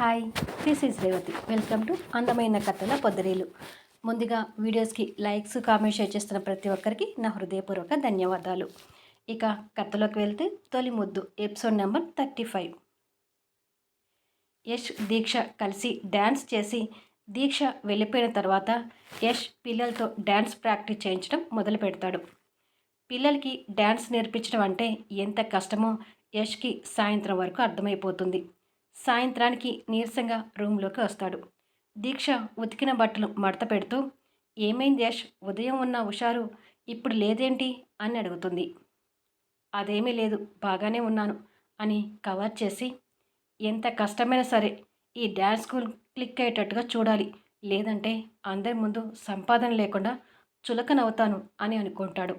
Hi, this is Revathi. Welcome to అందమైన కథల పొదరీలు. ముందుగా వీడియోస్కి లైక్స్, కామెంట్స్, షేర్ చేస్తున్న ప్రతి ఒక్కరికి నా హృదయపూర్వక ధన్యవాదాలు. ఇక కథలోకి వెళ్తే తొలి ముద్దు ఎపిసోడ్ నెంబర్ 35. యష్, దీక్ష కలిసి డ్యాన్స్ చేసి దీక్ష వెళ్ళిపోయిన తర్వాత యష్ పిల్లలతో డ్యాన్స్ ప్రాక్టీస్ చేయించడం మొదలు పెడతాడు. పిల్లలకి డ్యాన్స్ నేర్పించడం అంటే ఎంత కష్టమో యష్కి సాయంత్రం వరకు అర్థమైపోతుంది. సాయంత్రానికి నీరసంగా రూమ్లోకి వస్తాడు. దీక్ష ఉతికిన బట్టలు మడత పెడుతూ, ఏమైంది యష్, ఉదయం ఉన్న హుషారు ఇప్పుడు లేదేంటి అని అడుగుతుంది. అదేమీ లేదు, బాగానే ఉన్నాను అని కవర్ చేసి, ఎంత కష్టమైనా సరే ఈ డ్యాన్స్ స్కూల్ క్లిక్ అయ్యేటట్టుగా చూడాలి, లేదంటే అందరి ముందు సంపాదన లేకుండా చులకనవుతాను అని అనుకుంటాడు.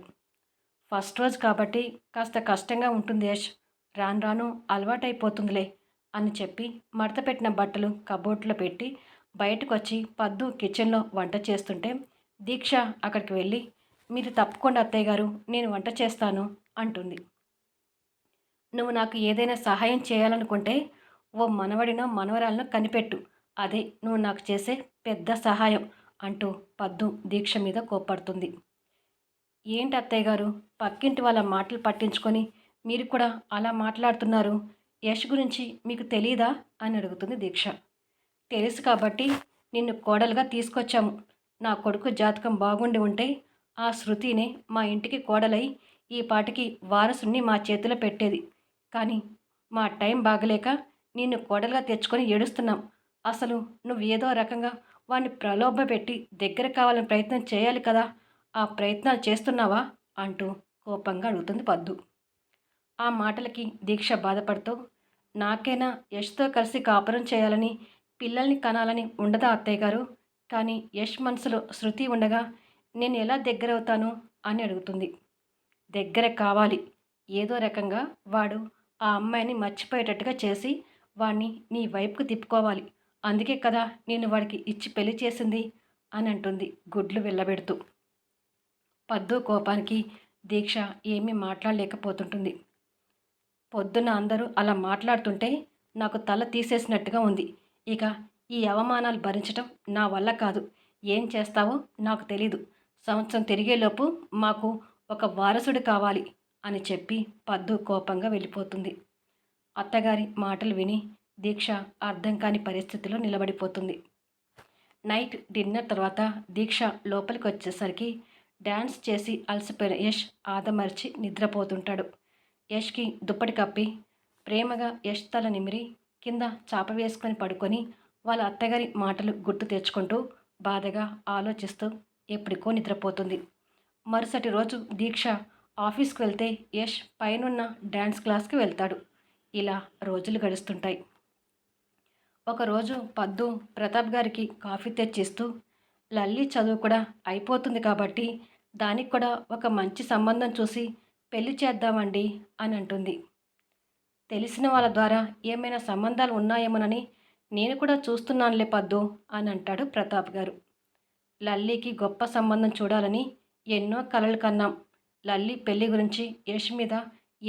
ఫస్ట్ రోజు కాబట్టి కాస్త కష్టంగా ఉంటుంది యష్, రాను రాను అలవాటైపోతుందిలే అని చెప్పి మడతపెట్టిన బట్టలు కబోర్డ్లో పెట్టి బయటకు వచ్చి పద్దు కిచెన్లో వంట చేస్తుంటే దీక్ష అక్కడికి వెళ్ళి, మీరు తప్పకుండా అత్తయ్య గారు, నేను వంట చేస్తాను అంటుంది. నువ్వు నాకు ఏదైనా సహాయం చేయాలనుకుంటే ఓ మనవడినో మనవరాలను కనిపెట్టు, అదే నువ్వు నాకు చేసే పెద్ద సహాయం అంటూ పద్దు దీక్ష మీద కోప్పడుతుంది. ఏంటి అత్తయ్య గారు, పక్కింటి వాళ్ళ మాటలు పట్టించుకొని మీరు కూడా అలా మాట్లాడుతున్నారు, యష్ గురించి మీకు తెలీదా అని అడుగుతుంది దీక్ష. తెలుసు కాబట్టి నిన్ను కోడలుగా తీసుకొచ్చాము. నా కొడుకు జాతకం బాగుండి ఉంటే ఆ శృతినే మా ఇంటికి కోడలై ఈ పాటికి వారసుని మా చేతిలో పెట్టేది. కానీ మా టైం బాగలేక నిన్ను కోడలుగా తెచ్చుకొని ఏడుస్తున్నాం. అసలు నువ్వు ఏదో రకంగా వాడిని ప్రలోభ పెట్టి దగ్గర కావాలని ప్రయత్నం చేయాలి కదా, ఆ ప్రయత్నాలు చేస్తున్నావా అంటూ కోపంగా అడుగుతుంది పద్దు. ఆ మాటలకి దీక్ష బాధపడుతూ, నాకైనా యష్తో కలిసి కాపురం చేయాలని, పిల్లల్ని కనాలని ఉండదా అత్తయ్య గారు, కానీ యష్ మనసులో శృతి ఉండగా నేను ఎలా దగ్గరవుతాను అని అడుగుతుంది. దగ్గర కావాలి, ఏదో రకంగా వాడు ఆ అమ్మాయిని మర్చిపోయేటట్టుగా చేసి వాణ్ణి నీ వైపుకు తిప్పుకోవాలి, అందుకే కదా నేను వాడికి ఇచ్చి పెళ్లి చేసింది అని అంటుంది గుడ్లు వెళ్ళబెడుతూ. పద్దు కోపానికి దీక్ష ఏమీ మాట్లాడలేకపోతుంటుంది. పొద్దున్న అందరూ అలా మాట్లాడుతుంటే నాకు తల తీసేసినట్టుగా ఉంది. ఇక ఈ అవమానాలు భరించటం నా వల్ల కాదు. ఏం చేస్తావో నాకు తెలీదు. సంవత్సరం తిరిగేలోపు మాకు ఒక వారసుడు కావాలి అని చెప్పి పద్దు కోపంగా వెళ్ళిపోతుంది. అత్తగారి మాటలు విని దీక్ష అర్థం కాని పరిస్థితిలో నిలబడిపోతుంది. నైట్ డిన్నర్ తర్వాత దీక్ష లోపలికి వచ్చేసరికి డ్యాన్స్ చేసి అలసిపోయిన యష్ ఆదమర్చి నిద్రపోతుంటాడు. యష్కి దుప్పటి కప్పి ప్రేమగా యష్ తల నిమిరి కింద చాప వేసుకొని పడుకొని వాళ్ళ అత్తగారి మాటలు గుర్తు తెచ్చుకుంటూ బాధగా ఆలోచిస్తూ ఎప్పటికో నిద్రపోతుంది. మరుసటి రోజు దీక్ష ఆఫీస్కి వెళ్తే యష్ పైనున్న డ్యాన్స్ క్లాస్కి వెళ్తాడు. ఇలా రోజులు గడుస్తుంటాయి. ఒకరోజు పద్దు ప్రతాప్ గారికి కాఫీ తెచ్చిస్తూ, లల్లి చదువు కూడా అయిపోతుంది కాబట్టి దానికి కూడా ఒక మంచి సంబంధం చూసి పెళ్లి చేద్దామండి అని అంటుంది. తెలిసిన వాళ్ళ ద్వారా ఏమైనా సంబంధాలు ఉన్నాయేమోనని నేను కూడా చూస్తున్నానులే పద్దు అని అంటాడు ప్రతాప్ గారు. లల్లీకి గొప్ప సంబంధం చూడాలని ఎన్నో కలలు కన్నాం. లల్లి పెళ్లి గురించి యష్ మీద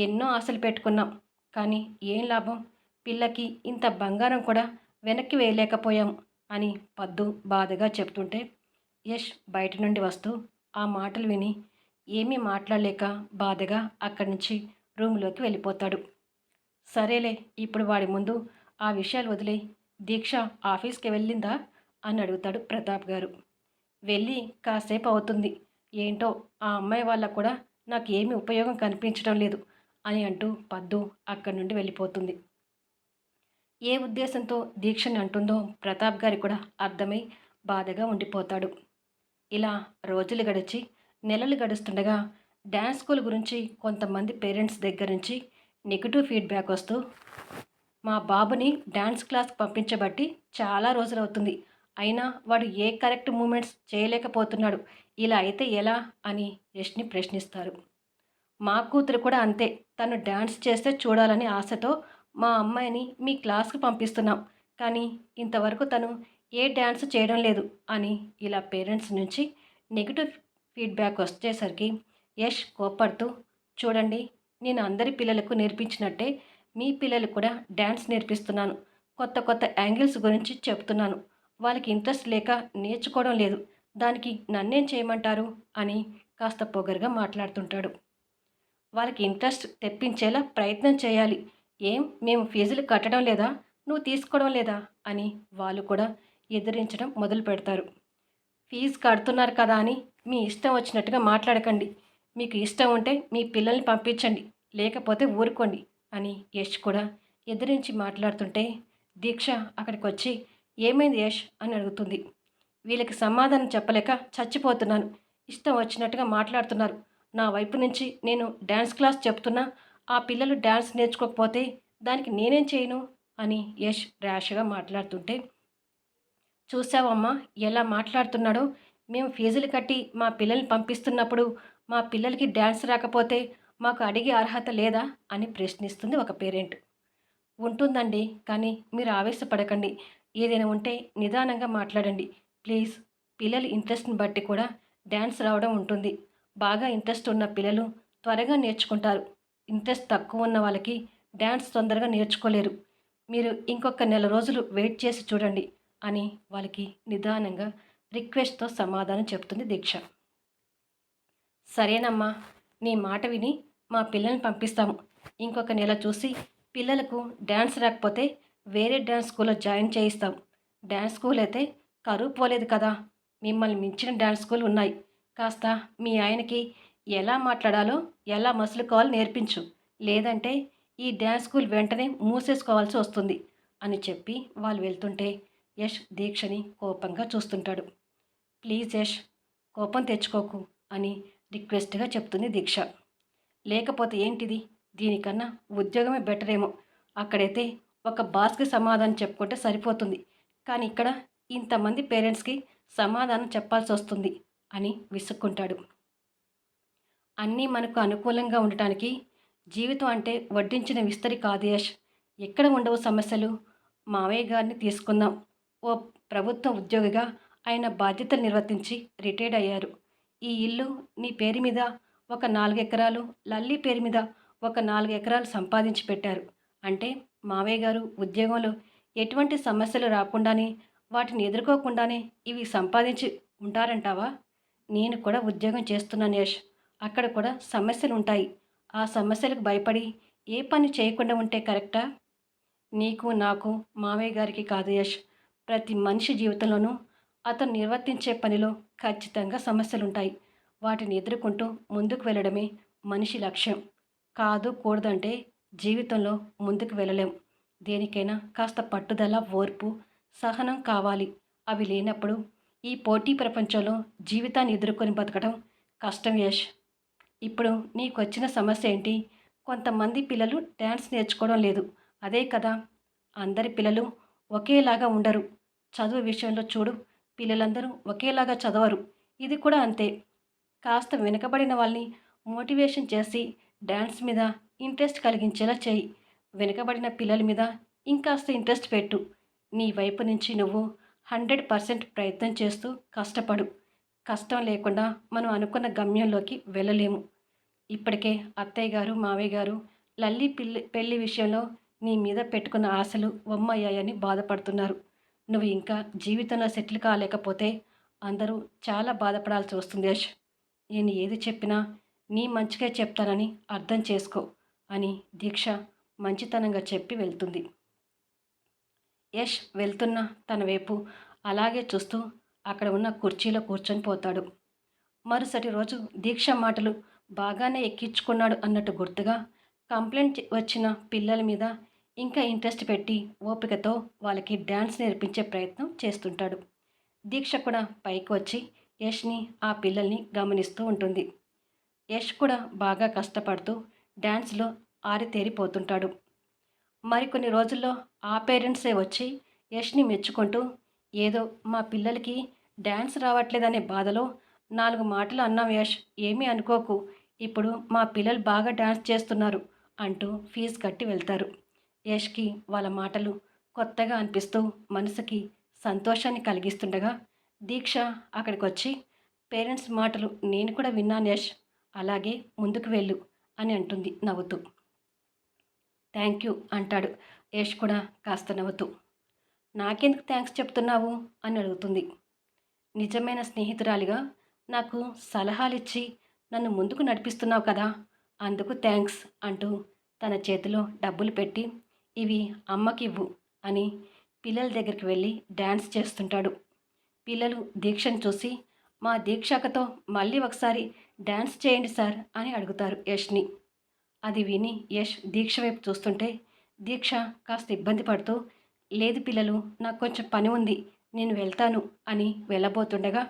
ఎన్నో ఆశలు పెట్టుకున్నాం. కానీ ఏం లాభం, పిల్లకి ఇంత బంగారం కూడా వెనక్కి వేయలేకపోయాం అని పద్దు బాధగా చెప్తుంటే యష్ బయట నుండి వస్తూ ఆ మాటలు విని ఏమీ మాట్లాడలేక బాధగా అక్కడి నుంచి రూమ్లోకి వెళ్ళిపోతాడు. సరేలే, ఇప్పుడు వాడి ముందు ఆ విషయాలు వదిలే, దీక్ష ఆఫీస్కి వెళ్ళిందా అని అడుగుతాడు ప్రతాప్ గారు. వెళ్ళి కాసేపు అవుతుంది, ఏంటో ఆ అమ్మాయి వల్ల కూడా నాకు ఏమీ ఉపయోగం కనిపించడం లేదు అని అంటూ పద్దు అక్కడి నుండి వెళ్ళిపోతుంది. ఏ ఉద్దేశంతో దీక్షని అంటుందో ప్రతాప్ గారి కూడా అర్థమై బాధగా ఉండిపోతాడు. ఇలా రోజులు గడిచి నెలలు గడుస్తుండగా డ్యాన్స్ స్కూల్ గురించి కొంతమంది పేరెంట్స్ దగ్గర నుంచి నెగిటివ్ ఫీడ్బ్యాక్ వస్తూ, మా బాబుని డ్యాన్స్ క్లాస్కి పంపించబట్టి చాలా రోజులు అవుతుంది, అయినా వాడు ఏ కరెక్ట్ మూమెంట్స్ చేయలేకపోతున్నాడు, ఇలా అయితే ఎలా అని యష్ని ప్రశ్నిస్తారు. మా కూతురు కూడా అంతే, తను డ్యాన్స్ చేస్తే చూడాలని ఆశతో మా అమ్మాయిని మీ క్లాస్కి పంపిస్తున్నాం, కానీ ఇంతవరకు తను ఏ డ్యాన్స్ చేయడం లేదు అని ఇలా పేరెంట్స్ నుంచి నెగిటివ్ ఫీడ్బ్యాక్ వచ్చేసరికి యష్ కోపడుతూ, చూడండి, నేను అందరి పిల్లలకు నేర్పించినట్టే మీ పిల్లలకు కూడా డ్యాన్స్ నేర్పిస్తున్నాను, కొత్త కొత్త యాంగిల్స్ గురించి చెప్తున్నాను. వాళ్ళకి ఇంట్రెస్ట్ లేక నేర్చుకోవడం లేదు. దానికి నన్నేం చేయమంటారు అని కాస్త పొగరుగా మాట్లాడుతుంటాడు. వాళ్ళకి ఇంట్రెస్ట్ తెప్పించేలా ప్రయత్నం చేయాలి. ఏం మేము ఫీజులు కట్టడం లేదా? నువ్వు తీసుకోవడం లేదా? అని వాళ్ళు కూడా ఎదిరించడం మొదలు పెడతారు. ఫీజు కడుతున్నారు కదా అని మీ ఇష్టం వచ్చినట్టుగా మాట్లాడకండి. మీకు ఇష్టం ఉంటే మీ పిల్లల్ని పంపించండి, లేకపోతే ఊరుకోండి అని యష్ కూడా ఎదిరించి మాట్లాడుతుంటే దీక్ష అక్కడికి వచ్చి ఏమైంది యష్ అని అడుగుతుంది. వీళ్ళకి సమాధానం చెప్పలేక చచ్చిపోతున్నాను. ఇష్టం వచ్చినట్టుగా మాట్లాడుతున్నారు. నా వైపు నుంచి నేను డ్యాన్స్ క్లాస్ చెప్తున్నా ఆ పిల్లలు డ్యాన్స్ నేర్చుకోకపోతే దానికి నేనేం చేయను అని యష్ ర్యాష్గా మాట్లాడుతుంటే, చూసావమ్మా ఎలా మాట్లాడుతున్నాడో, మేము ఫీజులు కట్టి మా పిల్లల్ని పంపిస్తున్నప్పుడు మా పిల్లలకి డ్యాన్స్ రాకపోతే మాకు అడిగే అర్హత లేదా అని ప్రశ్నిస్తుంది ఒక పేరెంట్. ఉంటుందండి, కానీ మీరు ఆవేశపడకండి. ఏదైనా ఉంటే నిదానంగా మాట్లాడండి ప్లీజ్. పిల్లల ఇంట్రెస్ట్ని బట్టి కూడా డ్యాన్స్ రావడం ఉంటుంది. బాగా ఇంట్రెస్ట్ ఉన్న పిల్లలు త్వరగా నేర్చుకుంటారు. ఇంట్రెస్ట్ తక్కువ ఉన్న వాళ్ళకి డ్యాన్స్ తొందరగా నేర్చుకోలేరు. మీరు ఇంకొక నెల రోజులు వెయిట్ చేసి చూడండి అని వాళ్ళకి నిదానంగా రిక్వెస్ట్తో సమాధానం చెప్తుంది దీక్ష. సరేనమ్మా, నీ మాట విని మా పిల్లల్ని పంపిస్తాము. ఇంకొక నెల చూసి పిల్లలకు డ్యాన్స్ రాకపోతే వేరే డ్యాన్స్ స్కూల్లో జాయిన్ చేయిస్తాం. డ్యాన్స్ స్కూల్ అయితే కరువు పోలేదు కదా. మిమ్మల్ని మించిన డ్యాన్స్ స్కూల్ ఉన్నాయి. కాస్త మీ ఆయనకి ఎలా మాట్లాడాలో, ఎలా మసులుకోవాలో నేర్పించు. లేదంటే ఈ డ్యాన్స్ స్కూల్ వెంటనే మూసేసుకోవాల్సి వస్తుంది అని చెప్పి వాళ్ళు వెళ్తుంటే యష్ దీక్షని కోపంగా చూస్తుంటాడు. ప్లీజ్ యష్, కోపం తెచ్చుకోకు అని రిక్వెస్ట్గా చెప్తుంది దీక్ష. లేకపోతే ఏంటిది, దీనికన్నా ఉద్యోగమే బెటర్ ఏమో. అక్కడైతే ఒక బాస్కి సమాధానం చెప్పుకుంటే సరిపోతుంది. కానీ ఇక్కడ ఇంతమంది పేరెంట్స్కి సమాధానం చెప్పాల్సి వస్తుంది అని విసుక్కుంటాడు. అన్నీ మనకు అనుకూలంగా ఉండటానికి జీవితం అంటే వడ్డించిన విస్తరి కాదు యష్. ఎక్కడ ఉండవు సమస్యలు. మావయ్య గారిని తీసుకుందాం. ఓ ప్రభుత్వ ఉద్యోగిగా ఆయన బాధ్యతలు నిర్వర్తించి రిటైర్డ్ అయ్యారు. ఈ ఇల్లు నీ పేరు మీద ఒక 4 ఎకరాలు, లల్లి పేరు మీద ఒక 4 ఎకరాలు సంపాదించి పెట్టారు. అంటే మావయ్య గారు ఉద్యోగంలో ఎటువంటి సమస్యలు రాకుండానే, వాటిని ఎదుర్కోకుండానే ఇవి సంపాదించి ఉంటారంటావా? నేను కూడా ఉద్యోగం చేస్తున్నాను యష్. అక్కడ కూడా సమస్యలు ఉంటాయి. ఆ సమస్యలకు భయపడి ఏ పని చేయకుండా ఉంటే కరెక్టా? నీకు, నాకు, మావయ్య గారికి కాదు యష్, ప్రతి మనిషి జీవితంలోనూ అతను నిర్వర్తించే పనిలో ఖచ్చితంగా సమస్యలుంటాయి. వాటిని ఎదుర్కొంటూ ముందుకు వెళ్ళడమే మనిషి లక్ష్యం. కాదు కూడదంటే జీవితంలో ముందుకు వెళ్ళలేం. దేనికైనా కాస్త పట్టుదల, ఓర్పు, సహనం కావాలి. అవి లేనప్పుడు ఈ పోటీ ప్రపంచంలో జీవితాన్ని ఎదుర్కొని బతకడం కష్టం యష్. ఇప్పుడు నీకొచ్చిన సమస్య ఏంటి? కొంతమంది పిల్లలు డ్యాన్స్ నేర్చుకోవడం లేదు, అదే కదా. అందరి పిల్లలు ఒకేలాగా ఉండరు. చదువు విషయంలో చూడు, పిల్లలందరూ ఒకేలాగా చదవరు. ఇది కూడా అంతే. కాస్త వెనుకబడిన వాళ్ళని మోటివేషన్ చేసి డ్యాన్స్ మీద ఇంట్రెస్ట్ కలిగించేలా చేయి. వెనుకబడిన పిల్లల మీద ఇంకాస్త ఇంట్రెస్ట్ పెట్టు. నీ వైపు నుంచి నువ్వు 100% ప్రయత్నం చేస్తూ కష్టపడు. కష్టం లేకుండా మనం అనుకున్న గమ్యంలోకి వెళ్ళలేము. ఇప్పటికే అత్తయ్య గారు, మావయ్య గారు లల్లి పెళ్లి విషయంలో నీ మీద పెట్టుకున్న ఆశలు వమ్మయ్యాయని బాధపడుతున్నారు. నువ్వు ఇంకా జీవితంలో సెటిల్ కాలేకపోతే అందరూ చాలా బాధపడాల్సి వస్తుంది యష్. నేను ఏది చెప్పినా నీ మంచిగా చెప్తానని అర్థం చేసుకో అని దీక్ష మంచితనంగా చెప్పి వెళ్తుంది. యష్ వెళ్తున్న తన వైపు అలాగే చూస్తూ అక్కడ ఉన్న కుర్చీలో కూర్చొని పోతాడు. మరుసటి రోజు దీక్ష మాటలు బాగానే ఎక్కించుకున్నాడు అన్నట్టు గుర్తుగా కంప్లైంట్ వచ్చిన పిల్లల మీద ఇంకా ఇంట్రెస్ట్ పెట్టి ఓపికతో వాళ్ళకి డ్యాన్స్ నేర్పించే ప్రయత్నం చేస్తుంటాడు. దీక్ష కూడా పైకి వచ్చి యష్ని, ఆ పిల్లల్ని గమనిస్తూ ఉంటుంది. యష్ కూడా బాగా కష్టపడుతూ డ్యాన్స్లో ఆరితేరిపోతుంటాడు. మరికొన్ని రోజుల్లో ఆ పేరెంట్సే వచ్చి యష్ని మెచ్చుకుంటూ, ఏదో మా పిల్లలకి డ్యాన్స్ రావట్లేదనే బాధలో 4 మాటలు అన్నాం యష్, ఏమీ అనుకోకు, ఇప్పుడు మా పిల్లలు బాగా డ్యాన్స్ చేస్తున్నారు అంటూ ఫీజు కట్టి వెళ్తారు. యష్కి వాళ్ళ మాటలు కొత్తగా అనిపిస్తూ మనసుకి సంతోషాన్ని కలిగిస్తుండగా దీక్ష అక్కడికి వచ్చి, పేరెంట్స్ మాటలు నేను కూడా విన్నాను యష్, అలాగే ముందుకు వెళ్ళు అని అంటుంది నవ్వుతూ. థ్యాంక్ యూ అంటాడు యష్ కూడా కాస్త నవ్వుతూ. నాకెందుకు థ్యాంక్స్ చెప్తున్నావు అని అడుగుతుంది. నిజమైన స్నేహితురాలిగా నాకు సలహాలిచ్చి నన్ను ముందుకు నడిపిస్తున్నావు కదా, అందుకు థ్యాంక్స్ అంటూ తన చేతిలో డబ్బులు పెట్టి ఇవి అమ్మకివ్వు అని పిల్లల దగ్గరికి వెళ్ళి డ్యాన్స్ చేస్తుంటాడు. పిల్లలు దీక్షను చూసి మా దీక్షకతో మళ్ళీ ఒకసారి డ్యాన్స్ చేయండి సార్ అని అడుగుతారు యష్ని. అది విని యష్ దీక్ష వైపు చూస్తుంటే దీక్ష కాస్త ఇబ్బంది పడుతూ లేదు పిల్లలు, నాకు కొంచెం పని ఉంది, నేను వెళ్తాను అని వెళ్ళబోతుండగా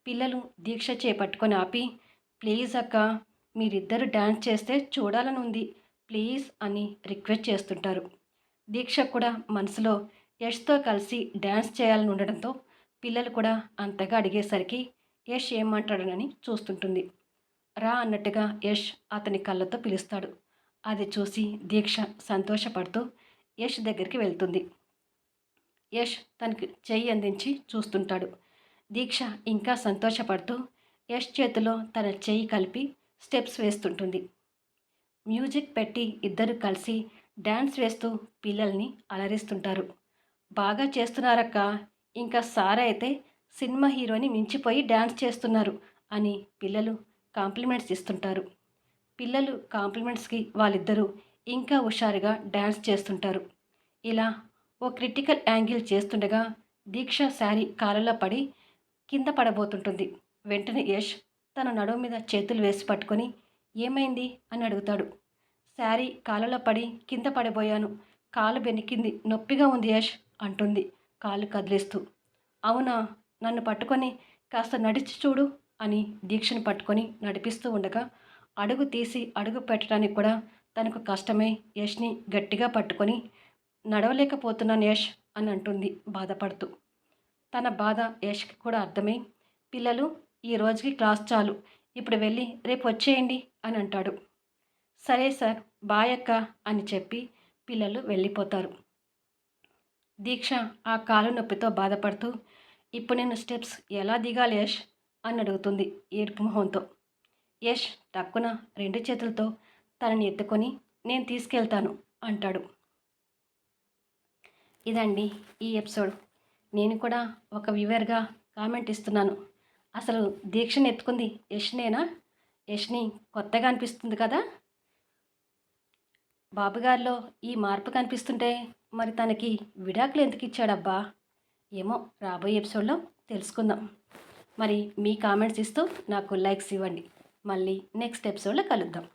పిల్లలు దీక్ష చేపట్టుకొని ఆపి ప్లీజ్ అక్క, మీరిద్దరు డ్యాన్స్ చేస్తే చూడాలని ఉంది ప్లీజ్ అని రిక్వెస్ట్ చేస్తుంటారు. దీక్ష కూడా మనసులో యష్తో కలిసి డ్యాన్స్ చేయాలని ఉండడంతో పిల్లలు కూడా అంతగా అడిగేసరికి యష్ ఏమంటాడనని చూస్తుంటుంది. రా అన్నట్టుగా యష్ అతని కళ్ళతో పిలుస్తాడు. అది చూసి దీక్ష సంతోషపడుతూ యష్ దగ్గరికి వెళ్తుంది. యష్ తనకి చెయ్యి అందించి చూస్తుంటాడు. దీక్ష ఇంకా సంతోషపడుతూ యష్ చేతిలో తన చెయ్యి కలిపి స్టెప్స్ వేస్తుంటుంది. మ్యూజిక్ పెట్టి ఇద్దరు కలిసి డ్యాన్స్ వేస్తూ పిల్లల్ని అలరిస్తుంటారు. బాగా చేస్తున్నారక్క, ఇంకా సార్ అయితే సినిమా హీరోని మించిపోయి డ్యాన్స్ చేస్తున్నారు అని పిల్లలు కాంప్లిమెంట్స్ ఇస్తుంటారు. పిల్లలు కాంప్లిమెంట్స్కి వాళ్ళిద్దరూ ఇంకా హుషారుగా డ్యాన్స్ చేస్తుంటారు. ఇలా ఓ క్రిటికల్ యాంగిల్ చేస్తుండగా దీక్ష శారీ కాళ్ళలో పడి కింద పడబోతుంటుంది. వెంటనే యష్ తన నడుము మీద చేతులు వేసి పట్టుకొని ఏమైంది అని అడుగుతాడు. శారీ కాళ్ళలో పడి కింద పడిపోయాను, కాలు బెనికింది, నొప్పిగా ఉంది యష్ అంటుంది కాళ్ళు కదిలిస్తూ. అవునా, నన్ను పట్టుకొని కాస్త నడిచి చూడు అని దీక్షను పట్టుకొని నడిపిస్తూ ఉండగా అడుగు తీసి అడుగు పెట్టడానికి కూడా తనకు కష్టమై యష్ని గట్టిగా పట్టుకొని నడవలేకపోతున్నాను యష్ అని అంటుంది బాధపడుతూ. తన బాధ యష్కి కూడా అర్థమై పిల్లలు ఈ రోజుకి క్లాస్ చాలు, ఇప్పుడు వెళ్ళి రేపు వచ్చేయండి అని అంటాడు. సరే సార్, బాయ్ అక్క అని చెప్పి పిల్లలు వెళ్ళిపోతారు. దీక్ష ఆ కాలు నొప్పితో బాధపడుతూ ఇప్పుడు నేను స్టెప్స్ ఎలా దిగాలి యష్ అని అడుగుతుంది ఏడుపు మొహంతో. యష్ టక్కున రెండు చేతులతో తనని ఎత్తుకొని నేను తీసుకెళ్తాను అంటాడు. ఇదండి ఈ ఎపిసోడ్. నేను కూడా ఒక వ్యూవర్గా కామెంట్ ఇస్తున్నాను. అసలు దీక్షని ఎత్తుకుంది యష్నేనా? యష్ని కొత్తగా అనిపిస్తుంది కదా. బాబుగారిలో ఈ మార్పు కనిపిస్తుంటే మరి తనకి విడాకులు ఎందుకు ఇచ్చాడబ్బా? ఏమో రాబోయే ఎపిసోడ్లో తెలుసుకుందాం. మరి మీ కామెంట్స్ ఇస్తూ నాకు లైక్స్ ఇవ్వండి. మళ్ళీ నెక్స్ట్ ఎపిసోడ్లో కలుద్దాం.